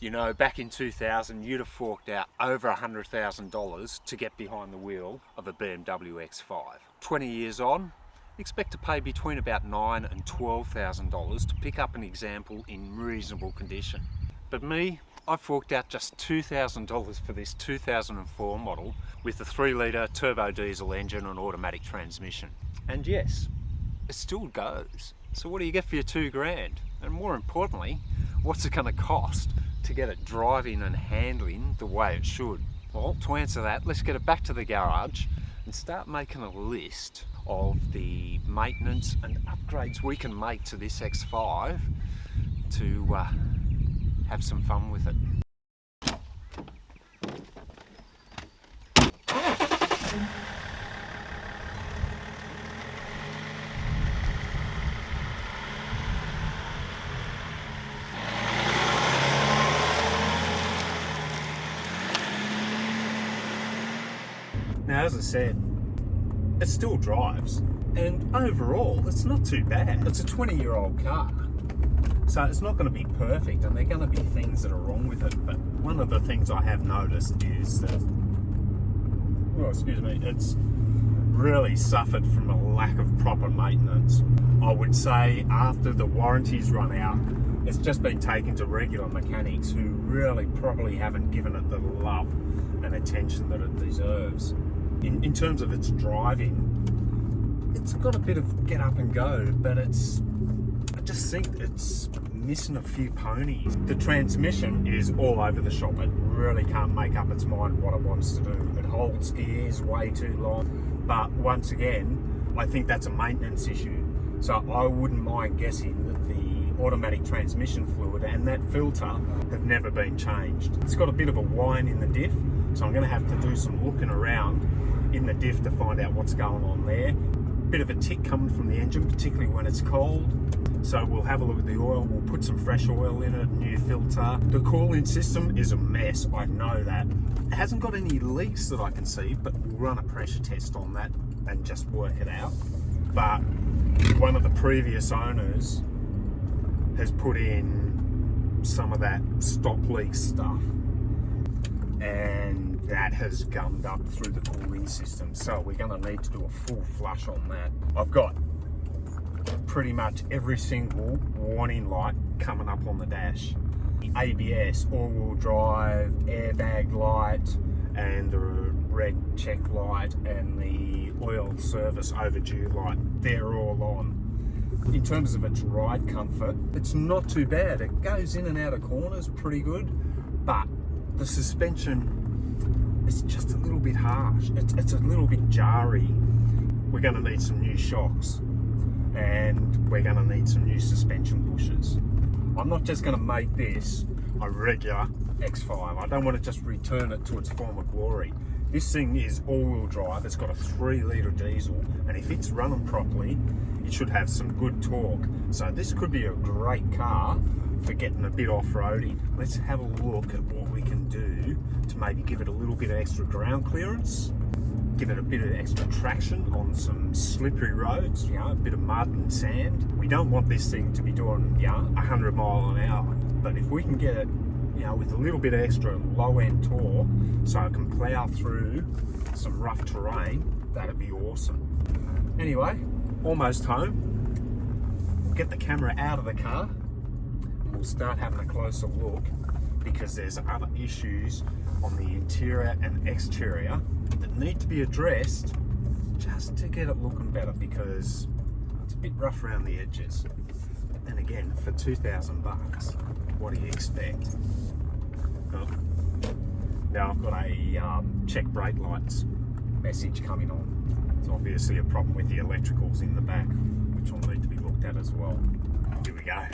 You know, back in 2000, you'd have forked out over $100,000 to get behind the wheel of a BMW X5. 20 years on, expect to pay between about $9,000 and $12,000 to pick up an example in reasonable condition. But me, I forked out just $2,000 for this 2004 model with a 3-litre turbo diesel engine and automatic transmission. And yes, it still goes. So what do you get for your $2,000? And more importantly, what's it going to cost to get it driving and handling the way it should? Well, to answer that, let's get it back to the garage and start making a list of the maintenance and upgrades we can make to this X5 to have some fun with it. Now, as I said, it still drives, and overall it's not too bad. It's a 20-year-old car, so it's not going to be perfect, and there are going to be things that are wrong with it. But one of the things I have noticed is that, well, excuse me, it's really suffered from a lack of proper maintenance. I would say after the warranties run out, it's just been taken to regular mechanics who really probably haven't given it the love and attention that it deserves. In terms of its driving, it's got a bit of get up and go, but I just think it's missing a few ponies. The transmission is all over the shop. It really can't make up its mind what it wants to do. It holds gears way too long, but once again, I think that's a maintenance issue. So I wouldn't mind guessing that the automatic transmission fluid and that filter have never been changed. It's got a bit of a whine in the diff, so I'm going to have to do some looking around in the diff to find out what's going on there. Bit of a tick coming from the engine, particularly when it's cold. So we'll have a look at the oil, we'll put some fresh oil in it, new filter. The cooling system is a mess, I know that. It hasn't got any leaks that I can see, but we'll run a pressure test on that and just work it out. But one of the previous owners has put in some of that stop leak stuff, and that has gummed up through the cooling system. So we're going to need to do a full flush on that. I've got pretty much every single warning light coming up on the dash. The ABS, all-wheel drive, airbag light, and the red check light, and the oil service overdue light, they're all on. In terms of its ride comfort, it's not too bad. It goes in and out of corners pretty good, but the suspension, it's just a little bit harsh. It's a little bit jarry. We're going to need some new shocks, and we're going to need some new suspension bushers. I'm not just going to make this a regular X5. I don't want to just return it to its former glory. This thing is all-wheel drive. It's got a 3-litre diesel, and if it's running properly, it should have some good torque. So this could be a great car for getting a bit off-roady. Let's have a look at what we can do to maybe give it a little bit of extra ground clearance, give it a bit of extra traction on some slippery roads, you know, a bit of mud and sand. We don't want this thing to be doing, you know, 100 miles an hour, but if we can get it, you know, with a little bit of extra low-end torque so it can plough through some rough terrain, that'd be awesome. Anyway, almost home. We'll get the camera out of the car and we'll start having a closer look, because there's other issues on the interior and exterior that need to be addressed just to get it looking better, because it's a bit rough around the edges. But then again, for $2,000, what do you expect? Oh. Now I've got a check brake lights message coming on. It's obviously a problem with the electricals in the back, which will need to be looked at as well. Here we go.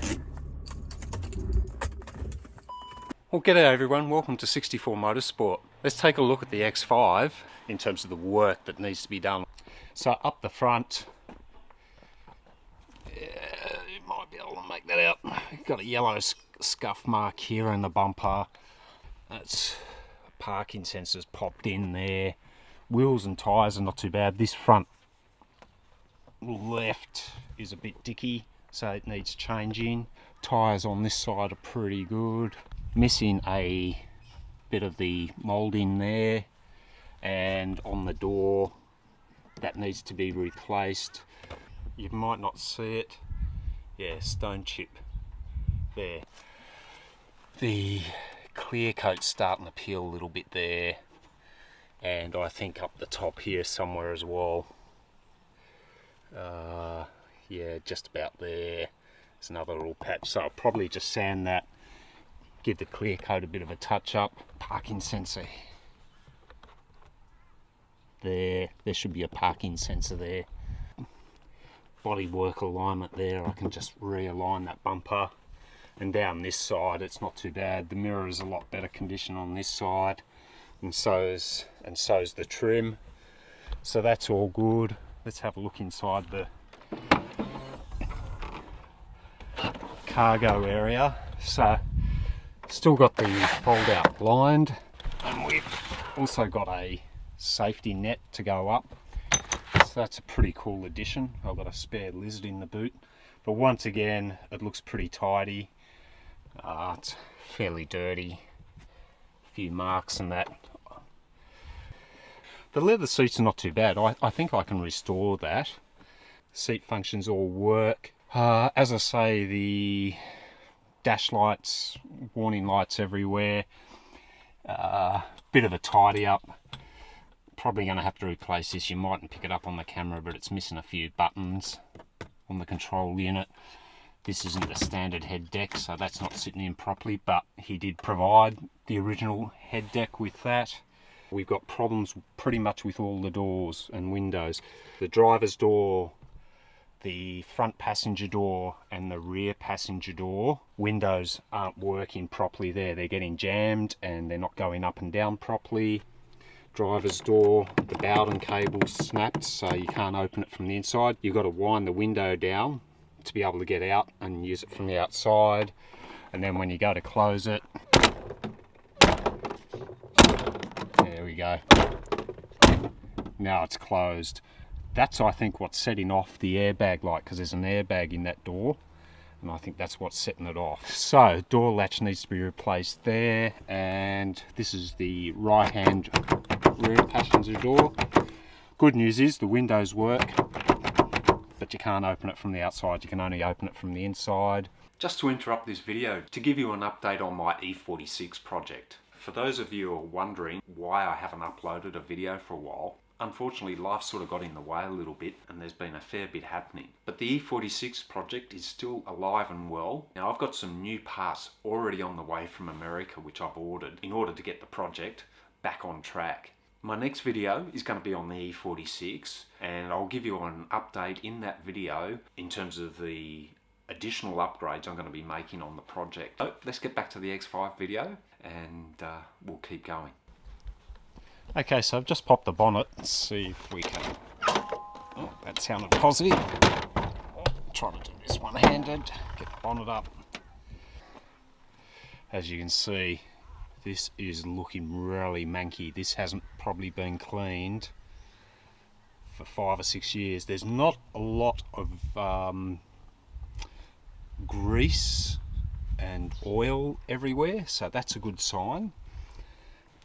Well, g'day everyone, welcome to 64 Motorsport. Let's take a look at the X5 in terms of the work that needs to be done. So up the front, you might be able to make that out. You've got a yellow scuff mark here in the bumper. That's parking sensors popped in there. Wheels and tyres are not too bad. This front left is a bit dicky, so it needs changing. Tyres on this side are pretty good. Missing a bit of the moulding there, and on the door that needs to be replaced. You might not see it. Yeah, stone chip there. The clear coat's starting to peel a little bit there, and I think up the top here somewhere as well. Yeah, just about there. There's another little patch, so I'll probably just sand that, give the clear coat a bit of a touch up. Parking sensor there should be a parking sensor there. Bodywork alignment there, I can just realign that bumper. And down this side it's not too bad. The mirror is a lot better condition on this side, and so's the trim, so that's all good. Let's have a look inside the cargo area. So still got the fold out blind, and we've also got a safety net to go up, so that's a pretty cool addition. I've got a spare lizard in the boot, but once again it looks pretty tidy. It's fairly dirty, a few marks and that. The leather seats are not too bad. I think I can restore that. Seat functions all work. As I say, the dash lights, warning lights everywhere. Bit of a tidy up. Probably going to have to replace this. You mightn't pick it up on the camera, but it's missing a few buttons on the control unit. This isn't the standard head deck, so that's not sitting in properly, but he did provide the original head deck with that. We've got problems pretty much with all the doors and windows. The driver's door, the front passenger door and the rear passenger door windows aren't working properly there. They're getting jammed and they're not going up and down properly. Driver's door, the Bowden cable's snapped, so you can't open it from the inside. You've got to wind the window down to be able to get out and use it from the outside, and then when you go to close it, there we go, now it's closed. That's, I think, what's setting off the airbag light, because there's an airbag in that door, and I think that's what's setting it off. So door latch needs to be replaced there, and this is the right hand rear passenger door. Good news is the windows work, but you can't open it from the outside, you can only open it from the inside. Just to interrupt this video to give you an update on my E46 project. For those of you who are wondering why I haven't uploaded a video for a while, unfortunately life sort of got in the way a little bit and there's been a fair bit happening. But the E46 project is still alive and well. Now I've got some new parts already on the way from America which I've ordered in order to get the project back on track. My next video is going to be on the E46, and I'll give you an update in that video in terms of the additional upgrades I'm going to be making on the project. So let's get back to the X5 video and we'll keep going. Okay, so I've just popped the bonnet. Let's see if we can... Oh, that sounded positive. Try to do this one-handed. Get the bonnet up. As you can see, this is looking really manky. This hasn't probably been cleaned for 5 or 6 years. There's not a lot of grease and oil everywhere, so that's a good sign.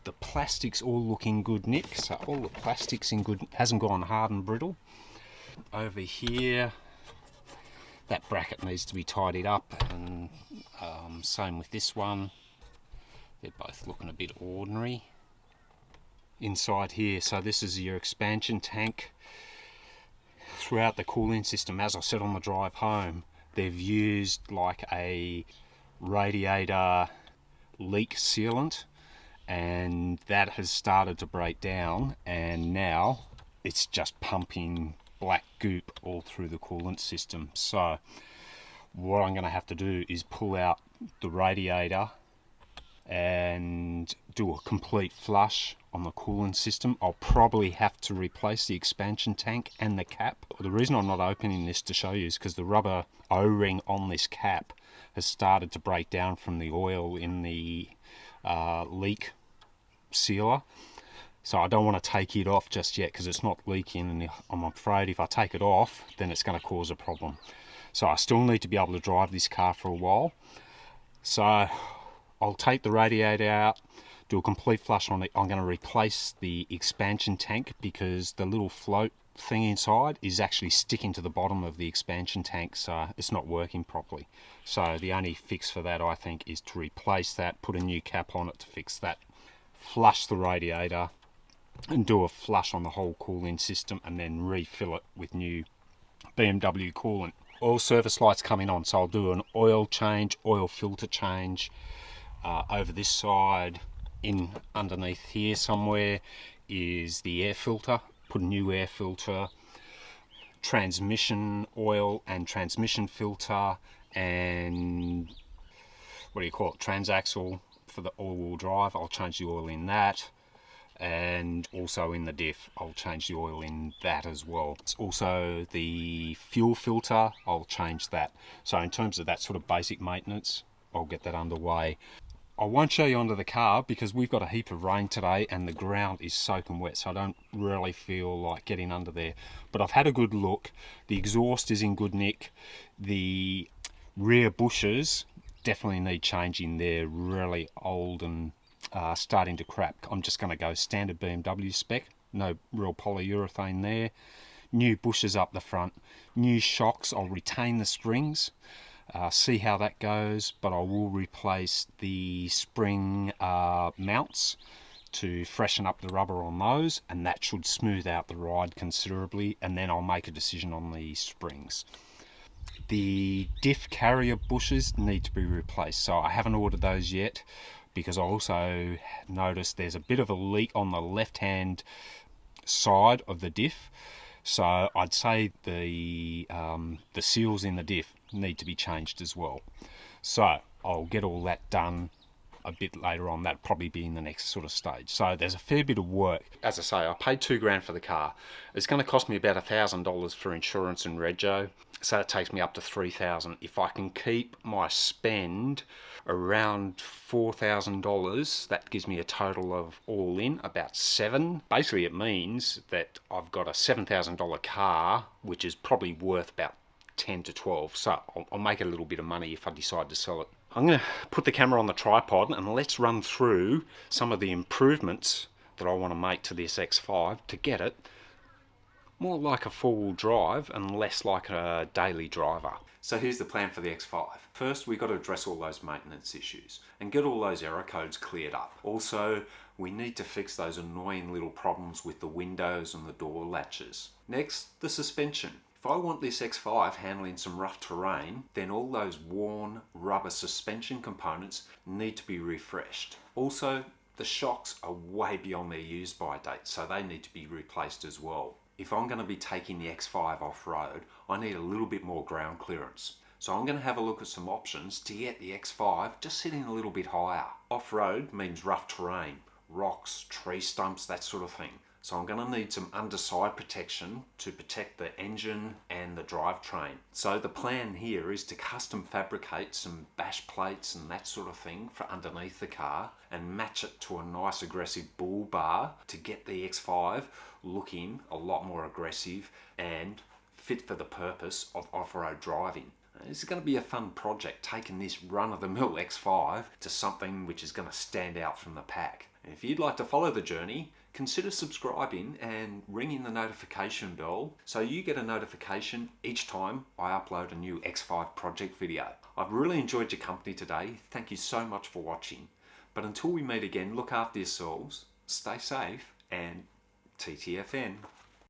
The plastic's all looking good, Nick, so all the plastic's in good, hasn't gone hard and brittle. Over here, that bracket needs to be tidied up, and same with this one. They're both looking a bit ordinary. Inside here, so this is your expansion tank. Throughout the cooling system, as I said on the drive home, they've used like a radiator leak sealant, and that has started to break down, and now it's just pumping black goop all through the coolant system. So what I'm going to have to do is pull out the radiator and do a complete flush on the coolant system. I'll probably have to replace the expansion tank and the cap. The reason I'm not opening this to show you is because the rubber O-ring on this cap has started to break down from the oil in the leak sealer. So I don't want to take it off just yet because it's not leaking, and I'm afraid if I take it off then it's going to cause a problem. So I still need to be able to drive this car for a while. So I'll take the radiator out, do a complete flush on it. I'm going to replace the expansion tank because the little float thing inside is actually sticking to the bottom of the expansion tank, so it's not working properly. So the only fix for that, I think, is to replace that, put a new cap on it to fix that, flush the radiator and do a flush on the whole cooling system, and then refill it with new BMW coolant. Oil service lights coming on, so I'll do an oil change, oil filter change over this side. In underneath here somewhere is the air filter. Put a new air filter, transmission oil and transmission filter, and what do you call it, transaxle for the all-wheel drive. I'll change the oil in that, and also in the diff I'll change the oil in that as well. It's also the fuel filter, I'll change that. So in terms of that sort of basic maintenance, I'll get that underway. I won't show you under the car because we've got a heap of rain today and the ground is soaking wet, so I don't really feel like getting under there. But I've had a good look. The exhaust is in good nick. The rear bushes definitely need changing. They're really old and starting to crap. I'm just going to go standard BMW spec. No real polyurethane there. New bushes up the front. New shocks. I'll retain the springs. See how that goes, but I will replace the spring mounts to freshen up the rubber on those, and that should smooth out the ride considerably, and then I'll make a decision on the springs. The diff carrier bushes need to be replaced, so I haven't ordered those yet because I also noticed there's a bit of a leak on the left hand side of the diff. So I'd say the seals in the diff need to be changed as well. So I'll get all that done a bit later on. That'll probably be in the next sort of stage. So there's a fair bit of work. As I say, I paid $2,000 for the car. It's going to cost me about $1,000 for insurance and rego. So that takes me up to $3,000. If I can keep my spend around $4,000, that gives me a total of all in about $7,000. Basically it means that I've got a $7,000 car, which is probably worth about 10 to 12. So I'll make a little bit of money if I decide to sell it. I'm going to put the camera on the tripod and let's run through some of the improvements that I want to make to this X5 to get it more like a four-wheel drive and less like a daily driver. So here's the plan for the X5. First, we've got to address all those maintenance issues and get all those error codes cleared up. Also, we need to fix those annoying little problems with the windows and the door latches. Next, the suspension. If I want this X5 handling some rough terrain, then all those worn rubber suspension components need to be refreshed. Also, the shocks are way beyond their use by date, so they need to be replaced as well. If I'm going to be taking the X5 off-road, I need a little bit more ground clearance. So I'm going to have a look at some options to get the X5 just sitting a little bit higher. Off-road means rough terrain, rocks, tree stumps, that sort of thing. So I'm going to need some underside protection to protect the engine and the drivetrain. So the plan here is to custom fabricate some bash plates and that sort of thing for underneath the car and match it to a nice aggressive bull bar to get the X5 looking a lot more aggressive and fit for the purpose of off-road driving. This is going to be a fun project, taking this run-of-the-mill X5 to something which is going to stand out from the pack. And if you'd like to follow the journey, consider subscribing and ringing the notification bell so you get a notification each time I upload a new X5 project video. I've really enjoyed your company today. Thank you so much for watching. But until we meet again, look after yourselves, stay safe, and TTFN.